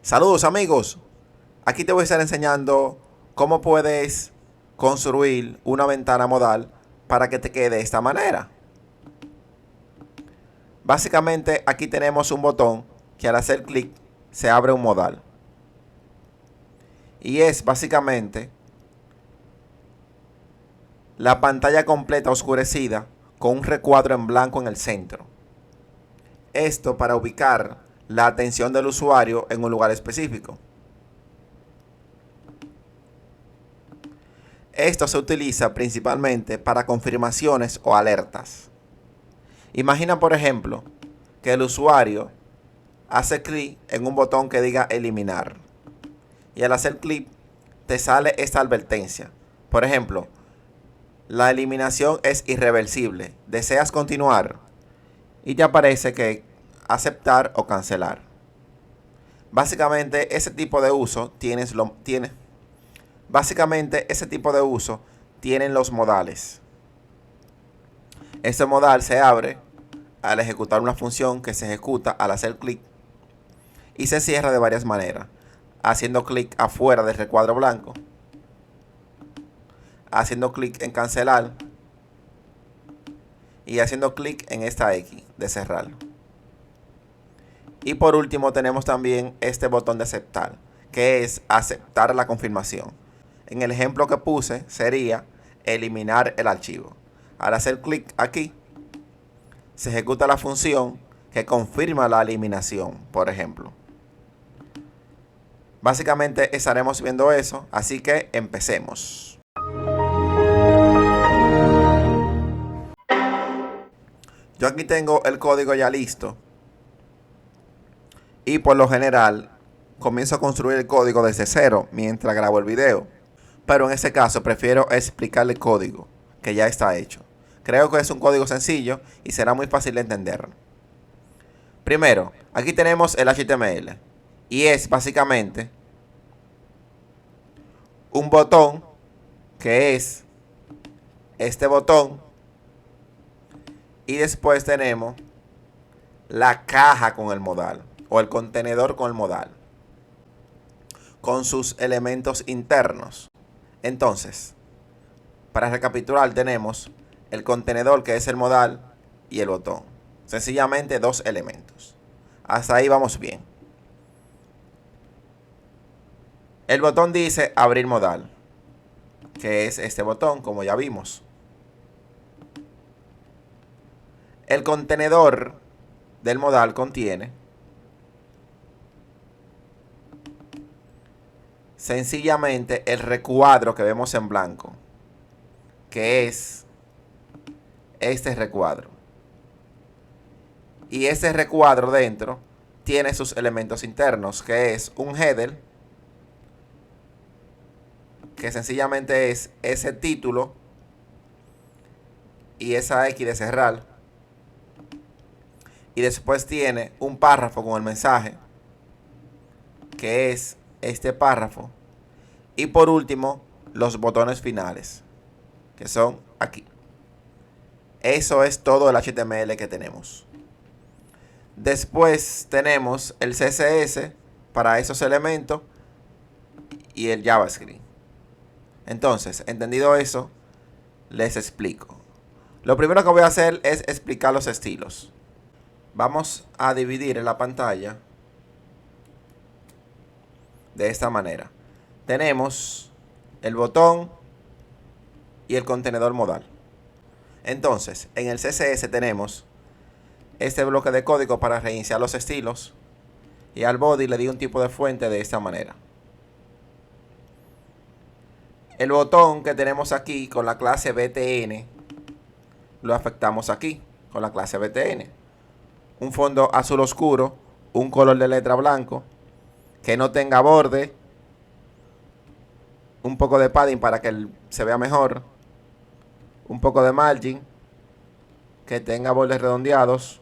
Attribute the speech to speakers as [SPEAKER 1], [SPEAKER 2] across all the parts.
[SPEAKER 1] Saludos amigos, aquí te voy a estar enseñando cómo puedes construir una ventana modal para que te quede de esta manera. Básicamente aquí tenemos un botón que al hacer clic se abre un modal. Y es básicamente la pantalla completa oscurecida con un recuadro en blanco en el centro. Esto para ubicar la atención del usuario en un lugar específico. Esto se utiliza principalmente para confirmaciones o alertas. Imagina, por ejemplo, que el usuario hace clic en un botón que diga eliminar. Y al hacer clic te sale esta advertencia. Por ejemplo, la eliminación es irreversible. ¿Deseas continuar? Y te aparece que aceptar o cancelar. Básicamente ese tipo de uso tienen los modales. Este modal se abre al ejecutar una función que se ejecuta al hacer clic y se cierra de varias maneras, haciendo clic afuera del recuadro blanco, haciendo clic en cancelar y haciendo clic en esta X de cerrar. Y por último tenemos también este botón de aceptar, que es aceptar la confirmación. En el ejemplo que puse sería eliminar el archivo. Al hacer clic aquí, se ejecuta la función que confirma la eliminación, por ejemplo. Básicamente estaremos viendo eso, así que empecemos. Yo aquí tengo el código ya listo y por lo general comienzo a construir el código desde cero mientras grabo el video. Pero en este caso prefiero explicar el código que ya está hecho. Creo que es un código sencillo y será muy fácil de entender. Primero, aquí tenemos el HTML y es básicamente un botón que es este botón y después tenemos la caja con el modal o el contenedor con el modal con sus elementos internos. Entonces, para recapitular tenemos el contenedor que es el modal y el botón. Sencillamente dos elementos. Hasta ahí vamos bien. El botón dice abrir modal, que es este botón como ya vimos. El contenedor del modal contiene sencillamente el recuadro que vemos en blanco, que es este recuadro. Y ese recuadro dentro tiene sus elementos internos, que es un header, que sencillamente es ese título y esa X de cerrar. Y después tiene un párrafo con el mensaje, que es este párrafo. Y por último, los botones finales, que son aquí. Eso es todo el HTML que tenemos. Después tenemos el CSS para esos elementos y el JavaScript. Entonces, entendido eso, les explico. Lo primero que voy a hacer es explicar los estilos. Vamos a dividir en la pantalla de esta manera. Tenemos el botón y el contenedor modal. Entonces, en el CSS tenemos este bloque de código para reiniciar los estilos y al body le di un tipo de fuente de esta manera. El botón que tenemos aquí con la clase BTN lo afectamos aquí con la clase BTN. Un fondo azul oscuro, un color de letra blanco, que no tenga borde, un poco de padding para que se vea mejor, un poco de margin, que tenga bordes redondeados,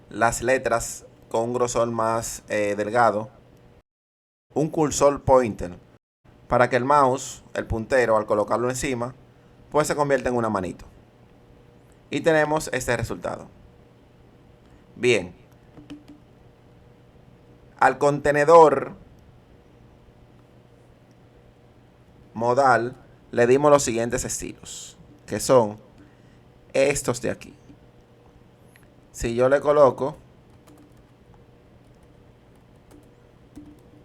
[SPEAKER 1] las letras con un grosor más delgado, un cursor pointer para que el mouse, el puntero, al colocarlo encima, pues se convierta en una manito. Y tenemos este resultado. Bien, Al contenedor modal le dimos los siguientes estilos, que son estos de aquí. Si yo le coloco,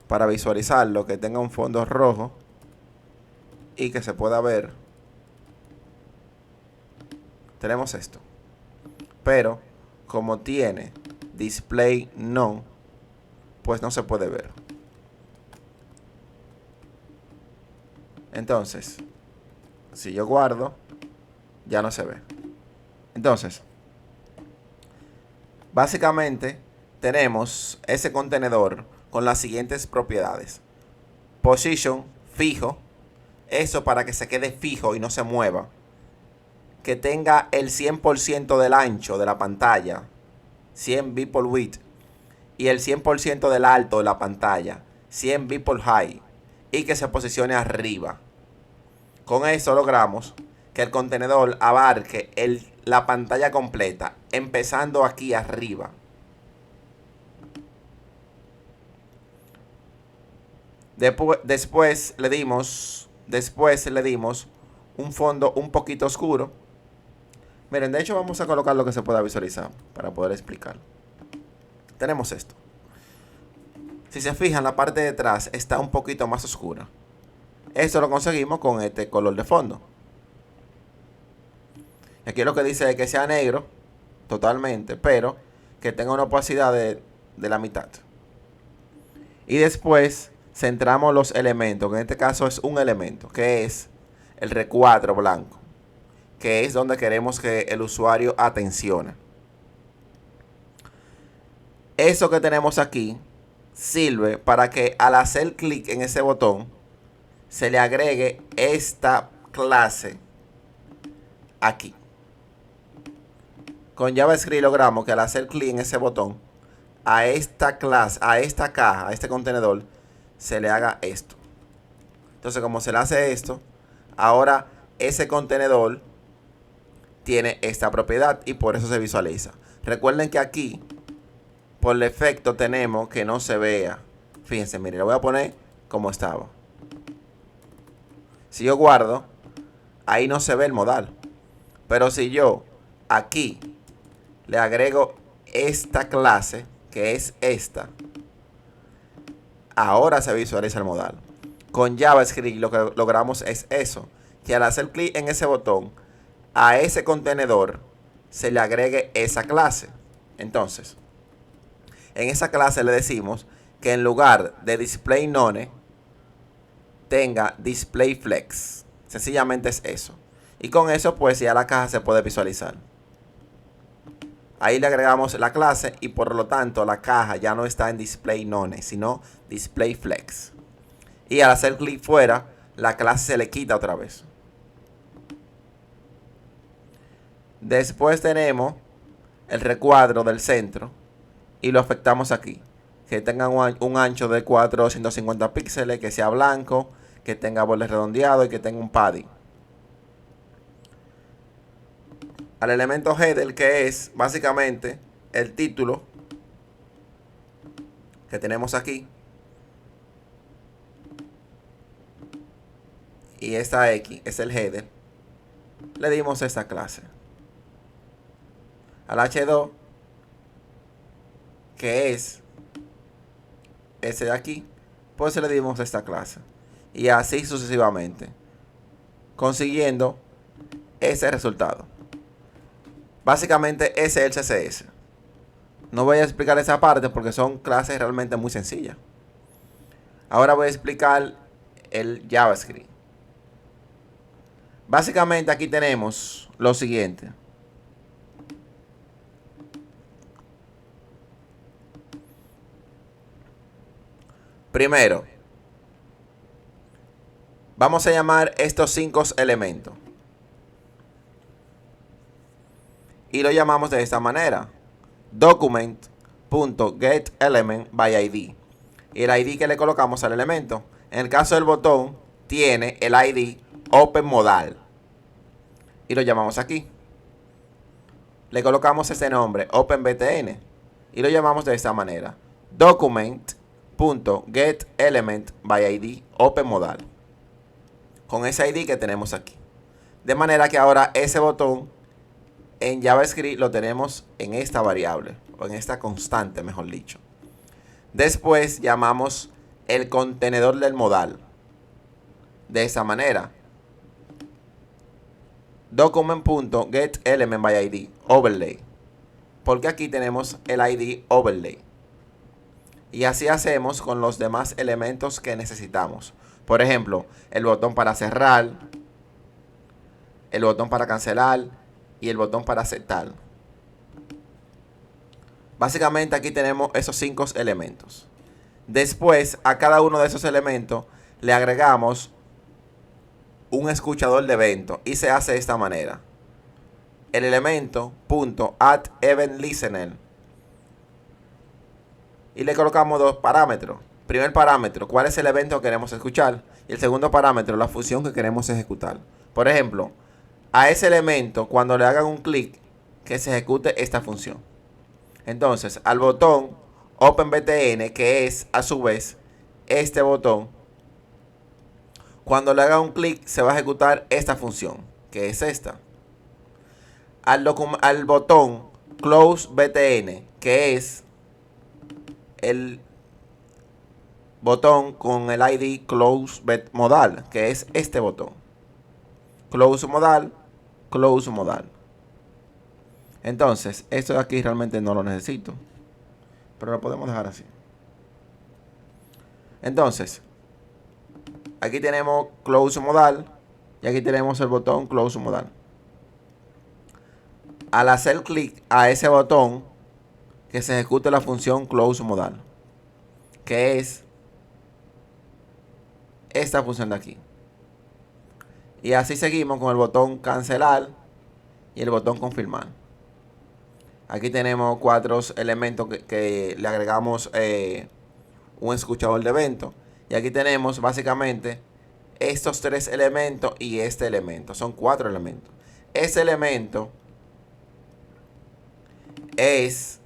[SPEAKER 1] para visualizarlo, que tenga un fondo rojo y que se pueda ver, tenemos esto. Pero como tiene display none, pues no se puede ver. Entonces, si yo guardo, ya no se ve. Entonces, básicamente tenemos ese contenedor con las siguientes propiedades. Position, fijo. Eso para que se quede fijo y no se mueva. Que tenga el 100% del ancho de la pantalla, 100 b por width, y el 100% del alto de la pantalla, 100 b por height, y que se posicione arriba. Con eso logramos que el contenedor abarque la pantalla completa, empezando aquí arriba. Después le dimos un fondo un poquito oscuro. Miren, de hecho vamos a colocar lo que se pueda visualizar para poder explicar. Tenemos esto. Si se fijan, la parte de atrás está un poquito más oscura. Esto lo conseguimos con este color de fondo. Aquí lo que dice es que sea negro totalmente, pero que tenga una opacidad de la mitad. Y después centramos los elementos, que en este caso es un elemento, que es el recuadro blanco, que es donde queremos que el usuario atencione. Eso que tenemos aquí sirve para que al hacer clic en ese botón se le agregue esta clase aquí. Con JavaScript logramos que al hacer clic en ese botón, a esta clase, a esta caja, a este contenedor, se le haga esto. Entonces, como se le hace esto, ahora ese contenedor tiene esta propiedad y por eso se visualiza. Recuerden que aquí, por defecto, tenemos que no se vea. Fíjense, miren, lo voy a poner como estaba. Si yo guardo, ahí no se ve el modal. Pero si yo aquí le agrego esta clase, que es esta, ahora se visualiza el modal. Con JavaScript lo que logramos es eso, que al hacer clic en ese botón, a ese contenedor se le agregue esa clase. Entonces, en esa clase le decimos que en lugar de display none tenga display flex. Sencillamente es eso. Y con eso pues ya la caja se puede visualizar. Ahí le agregamos la clase y por lo tanto la caja ya no está en display none, sino display flex. Y al hacer clic fuera, la clase se le quita otra vez. Después tenemos el recuadro del centro y lo afectamos aquí. Que tenga un ancho de 450 píxeles, que sea blanco, que tenga bordes redondeados y que tenga un padding. Al elemento header, que es básicamente el título que tenemos aquí, y esta X es el header, le dimos esta clase. Al H2, que es ese de aquí, pues le dimos esta clase. Y así sucesivamente, consiguiendo ese resultado. Básicamente ese es el CSS. No voy a explicar esa parte porque son clases realmente muy sencillas. Ahora voy a explicar el JavaScript. Básicamente aquí tenemos lo siguiente. Primero, vamos a llamar estos 5 elementos. Y lo llamamos de esta manera. Document.getElementById. Y el ID que le colocamos al elemento. En el caso del botón, tiene el ID OpenModal. Y lo llamamos aquí. Le colocamos este nombre, OpenBTN. Y lo llamamos de esta manera. Document .getElementById open modal, con ese ID que tenemos aquí. De manera que ahora ese botón en JavaScript lo tenemos en esta variable, o en esta constante, mejor dicho. Después llamamos el contenedor del modal de esa manera: document.getElementById overlay, porque aquí tenemos el ID overlay. Y así hacemos con los demás elementos que necesitamos. Por ejemplo, el botón para cerrar, el botón para cancelar y el botón para aceptar. Básicamente aquí tenemos esos 5 elementos. Después, a cada uno de esos elementos le agregamos un escuchador de evento, y se hace de esta manera: el elemento .addEventListener, y le colocamos 2 parámetros. Primer parámetro, cuál es el evento que queremos escuchar, y el segundo parámetro, la función que queremos ejecutar. Por ejemplo, a ese elemento, cuando le hagan un clic, que se ejecute esta función. Entonces, al botón OpenBTN, que es a su vez este botón, cuando le haga un clic se va a ejecutar esta función, que es esta. Al botón CloseBTN, que es el botón con el ID CloseModal, que es este botón. CloseModal, CloseModal. Entonces, esto de aquí realmente no lo necesito, pero lo podemos dejar así. Entonces, aquí tenemos CloseModal y aquí tenemos el botón CloseModal. Al hacer clic a ese botón, que se ejecute la función CloseModal, que es esta función de aquí. Y así seguimos con el botón cancelar y el botón confirmar. Aquí tenemos 4 elementos que le agregamos un escuchador de evento. Y aquí tenemos básicamente estos 3 elementos y este elemento. Son 4 elementos. Este elemento es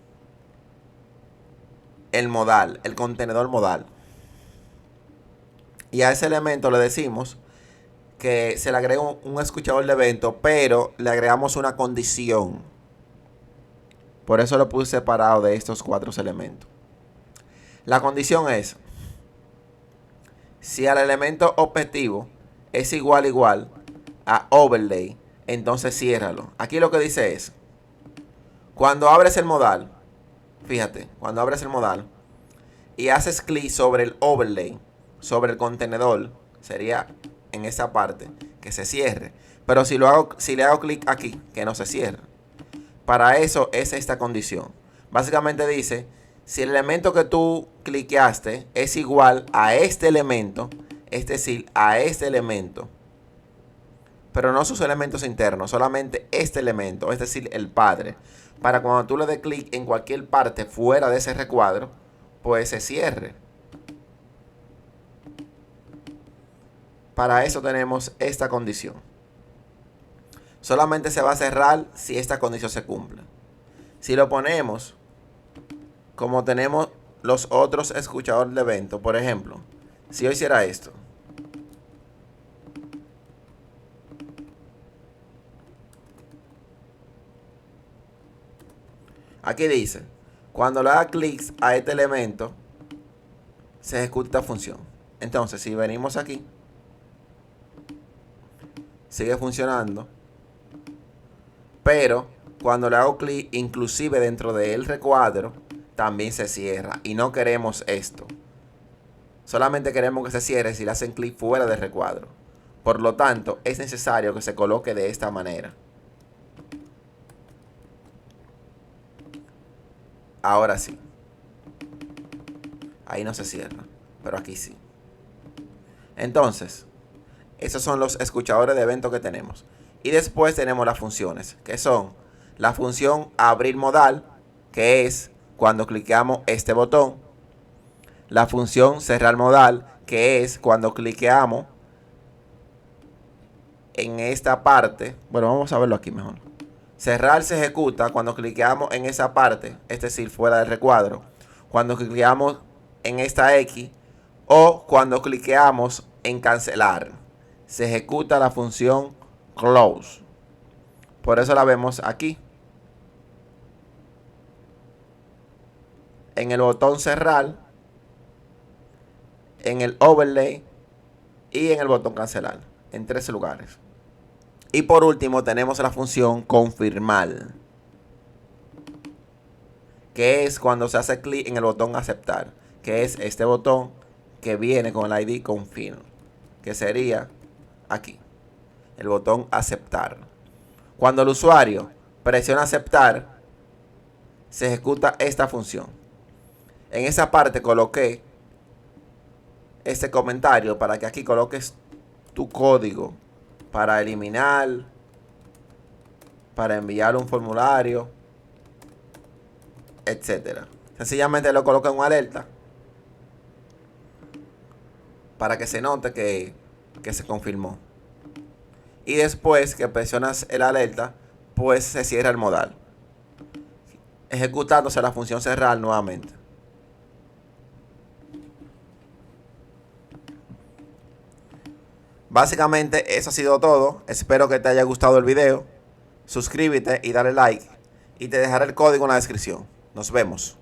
[SPEAKER 1] el modal, el contenedor modal. Y a ese elemento le decimos que se le agrega un escuchador de evento, pero le agregamos una condición. Por eso lo puse separado de estos 4 elementos. La condición es: si al elemento objetivo es igual a overlay, entonces ciérralo. Aquí lo que dice es: cuando abres el modal, fíjate, cuando abres el modal y haces clic sobre el overlay, sobre el contenedor, sería en esa parte, que se cierre. Pero si le hago clic aquí, que no se cierre. Para eso es esta condición. Básicamente dice: si el elemento que tú cliqueaste es igual a este elemento, es decir, a este elemento, pero no sus elementos internos, solamente este elemento, es decir, el padre, para cuando tú le des clic en cualquier parte fuera de ese recuadro, pues se cierre. Para eso tenemos esta condición. Solamente se va a cerrar si esta condición se cumple. Si lo ponemos como tenemos los otros escuchadores de evento, por ejemplo, si yo hiciera esto, aquí dice: cuando le haga clic a este elemento, se ejecuta esta función. Entonces, si venimos aquí, sigue funcionando, pero cuando le hago clic inclusive dentro del recuadro, también se cierra. Y no queremos esto. Solamente queremos que se cierre si le hacen clic fuera del recuadro. Por lo tanto, es necesario que se coloque de esta manera. Ahora sí. Ahí no se cierra, pero aquí sí. Entonces, esos son los escuchadores de evento que tenemos. Y después tenemos las funciones, que son la función abrir modal, que es cuando cliqueamos este botón. La función cerrar modal, que es cuando cliqueamos en esta parte. Bueno, vamos a verlo aquí mejor. Cerrar se ejecuta cuando cliqueamos en esa parte, es decir, fuera del recuadro. Cuando cliqueamos en esta X o cuando cliqueamos en cancelar. Se ejecuta la función close. Por eso la vemos aquí. En el botón cerrar, en el overlay y en el botón cancelar. En 3 lugares. Y por último tenemos la función confirmar, que es cuando se hace clic en el botón aceptar, que es este botón que viene con el ID confirm, que sería aquí, el botón aceptar. Cuando el usuario presiona aceptar, se ejecuta esta función. En esa parte coloqué este comentario para que aquí coloques tu código para eliminar, para enviar un formulario, etcétera. Sencillamente lo coloco en una alerta para que se note que se confirmó. Y después que presionas el alerta, pues se cierra el modal, ejecutándose la función cerrar nuevamente. Básicamente eso ha sido todo. Espero que te haya gustado el video. Suscríbete y dale like. Y te dejaré el código en la descripción. Nos vemos.